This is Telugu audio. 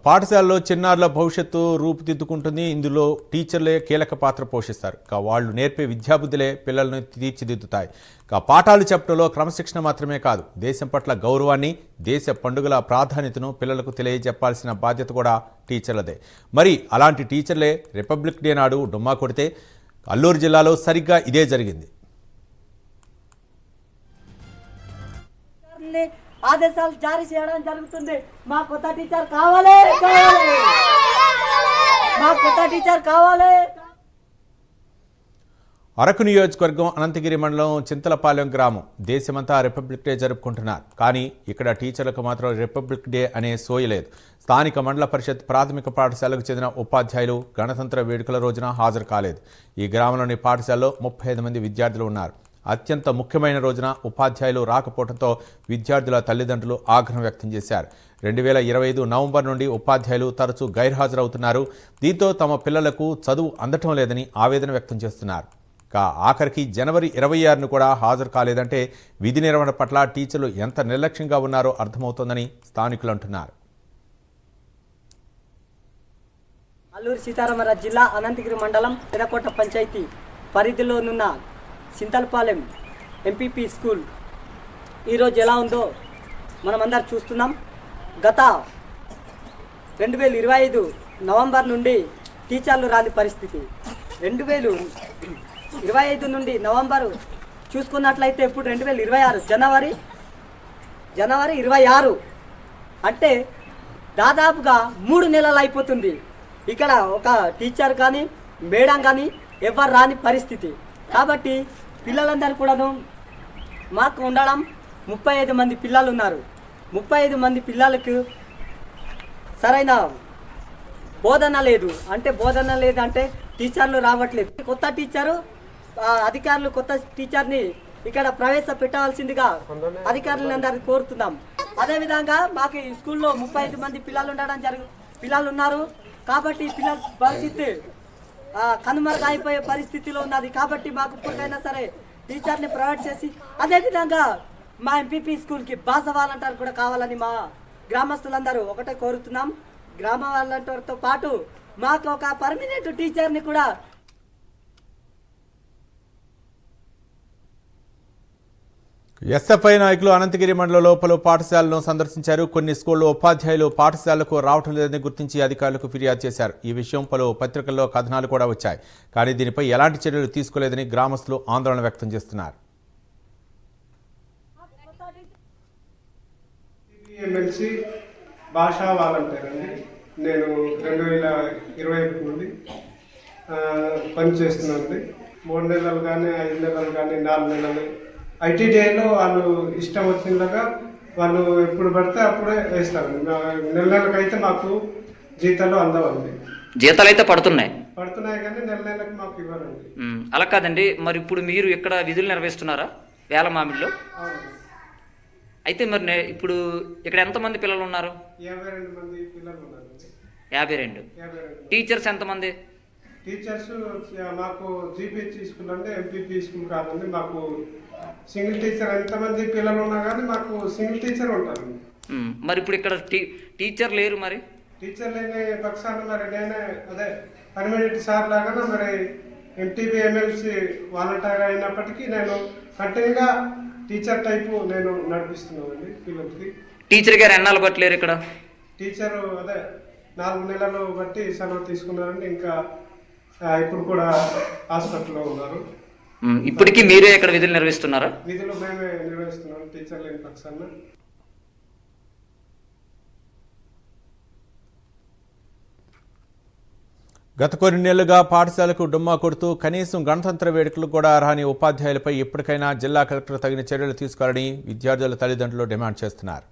పాఠశాలలో చిన్నారుల భవిష్యత్తు రూపుదిద్దుకుంటుంది. ఇందులో టీచర్లే కీలక పాత్ర పోషిస్తారు. వాళ్ళు నేర్పే విద్యాబుద్ధులే పిల్లలను తీర్చిదిద్దుతాయి. పాఠాలు చెప్పడంలో క్రమశిక్షణ మాత్రమే కాదు, దేశం పట్ల గౌరవాన్ని, దేశ పండుగల ప్రాధాన్యతను పిల్లలకు తెలియజెప్పాల్సిన బాధ్యత కూడా టీచర్లదే. మరి అలాంటి టీచర్లే రిపబ్లిక్ డే నాడు డుమ్మా కొడితే అల్లూరు జిల్లాలో సరిగ్గా ఇదే జరిగింది. ఆదేశాలు జారీ చేయడం జరుగుతుంది. మా కొత్త టీచర్ కావాలి, మా కొత్త టీచర్ కావాలి. అరకు నియోజకవర్గం అనంతగిరి మండలం చింతలపాలెం గ్రామం దేశమంతా రిపబ్లిక్ డే జరుపుకుంటున్నారు. కానీ ఇక్కడ టీచర్లకు మాత్రం రిపబ్లిక్ డే అనే సోయలేదు. స్థానిక మండల పరిషత్ ప్రాథమిక పాఠశాలకు చెందిన ఉపాధ్యాయులు గణతంత్ర వేడుకల రోజున హాజరు కాలేదు. ఈ గ్రామంలోని పాఠశాలలో 35 మంది విద్యార్థులు ఉన్నారు. అత్యంత ముఖ్యమైన రోజున ఉపాధ్యాయులు రాకపోవడంతో విద్యార్థుల తల్లిదండ్రులు ఆగ్రహం వ్యక్తం చేశారు. 2025 నవంబర్ నుండి ఉపాధ్యాయులు తరచూ గైర్హాజరవుతున్నారు. దీంతో తమ పిల్లలకు చదువు అందటం లేదని ఆవేదన వ్యక్తం చేస్తున్నారు. ఆఖరికి జనవరి 26ను కూడా హాజరు కాలేదంటే విధి నిర్వహణ పట్ల టీచర్లు ఎంత నిర్లక్ష్యంగా ఉన్నారో అర్థమవుతోందని స్థానికులు అంటున్నారు. అల్లూరు సీతారామరాజు జిల్లా అనంతగిరి మండలం పెదకోట పంచాయతీ పరిధిలోనున్న చింతలపాలెం ఎంపీపీ స్కూల్ ఈరోజు ఎలా ఉందో మనమందరం చూస్తున్నాం. గత 2025 నవంబర్ నుండి టీచర్లు రాని పరిస్థితి. 2025 నుండి నవంబరు చూసుకున్నట్లయితే ఇప్పుడు 2026 జనవరి 26 అంటే దాదాపుగా 3 నెలలు అయిపోతుంది. ఇక్కడ ఒక టీచర్ కానీ మేడం కానీ ఎవరు రాని పరిస్థితి. కాబట్టి పిల్లలందరూ కూడాను మాకు ఉండడం 35 మంది పిల్లలు ఉన్నారు. 35 మంది పిల్లలకు సరైన బోధన లేదు. అంటే టీచర్లు రావట్లేదు. కొత్త టీచరు అధికారులు కొత్త టీచర్ని ఇక్కడ ప్రవేశపెట్టవలసిందిగా అధికారులందరినీ కోరుతున్నాం. అదేవిధంగా మాకు ఈ స్కూల్లో 35 మంది పిల్లలు ఉన్నారు. కాబట్టి పిల్లల పరిస్థితి కనుమరుగైపోయే పరిస్థితిలో ఉన్నది. కాబట్టి మాకు ఇప్పటికైనా సరే టీచర్ని ప్రొవైడ్ చేసి అదేవిధంగా మా ఎంపీపీ స్కూల్కి భాష వాలంటీర్ కూడా కావాలని మా గ్రామస్తులందరూ ఒకటే కోరుతున్నాం. గ్రామ వాలంటీర్తో పాటు మాకు ఒక పర్మనెంట్ టీచర్ని కూడా ఎస్ఎఫ్ఐ నాయకులు అనంతగిరి మండలంలో పలు పాఠశాలను సందర్శించారు. కొన్ని స్కూల్లో ఉపాధ్యాయులు పాఠశాలకు రావటం లేదని గుర్తించి అధికారులకు ఫిర్యాదు చేశారు. ఈ విషయం పలు పత్రికల్లో కథనాలు కూడా వచ్చాయి. కానీ దీనిపై ఎలాంటి చర్యలు తీసుకోలేదని గ్రామస్తులు ఆందోళన వ్యక్తం చేస్తున్నారు. ఎమ్మెల్సీ భాషా వాలంటీర్ అండి. నేను 2021 నుండి పనిచేస్తున్నానండి. 3 నెలలు కానీ 5 నెలలు కానీ 4 నెలలు ఐటీడీఐలో వాళ్ళు ఇష్టం వచ్చినలాగా వాళ్ళు ఎప్పుడు పడితే అప్పుడే వేస్తారు. నెలకైతే మాకు జీతాలు అందవండి. జీతాలు అయితే పడుతున్నాయి కానీ నెలకు మాకు ఇవ్వరండి. అలా కాదండి. మరి ఇప్పుడు మీరు ఇక్కడ విధులు నిర్వహిస్తున్నారా వేలమామిడిలో? అయితే మరి ఇప్పుడు ఇక్కడ ఎంతమంది పిల్లలు ఉన్నారు? 52 మంది పిల్లలు ఉన్నారు. 52. టీచర్స్ ఎంతమంది? టీచర్స్ మాకు జీపీహెచ్ స్కూల్ అంటే ఎంపీపీ స్కూల్ కాదండి. మాకు సింగిల్ టీచర్ ఎంతమంది పిల్లలు ఉన్నా కానీ మాకు సింగిల్ టీచర్ ఉంటారు. మరి ఇప్పుడు ఇక్కడ టీచర్ లేరు. మరి టీచర్ లేని పక్షాన మరి నేనే అదే పర్మనెంట్ సార్ లాగా మరి ఎంటీపీ ఎమ్మెల్సీ వాలంటీర్ అయినప్పటికీ నేను కంటిన్యూగా టీచర్ టైపు నేను నడిపిస్తున్నానండి పిల్లలకి. టీచర్ గారు ఎన్నాళ్ళు పట్టలేరు ఇక్కడ? టీచరు అదే 4 నెలలు బట్టి సెలవు తీసుకున్నారండి. ఇంకా ఇప్పుడు కూడా హాస్పిటల్లో ఉన్నారు. ఇప్పటికీ మీరే ఇక్కడ విధులు నిర్వహిస్తున్నారా? విధులు మేమే నిర్వహిస్తున్నాం టీచర్ లేని పక్షాన. గత కొన్ని నెలలుగా పాఠశాలకు డుమ్మా కొడుతూ కనీసం గణతంత్ర వేడుకలు కూడా రాని ఉపాధ్యాయులపై ఇప్పటికైనా జిల్లా కలెక్టర్ తగిన చర్యలు తీసుకోవాలని విద్యార్థుల తల్లిదండ్రులు డిమాండ్ చేస్తున్నారు.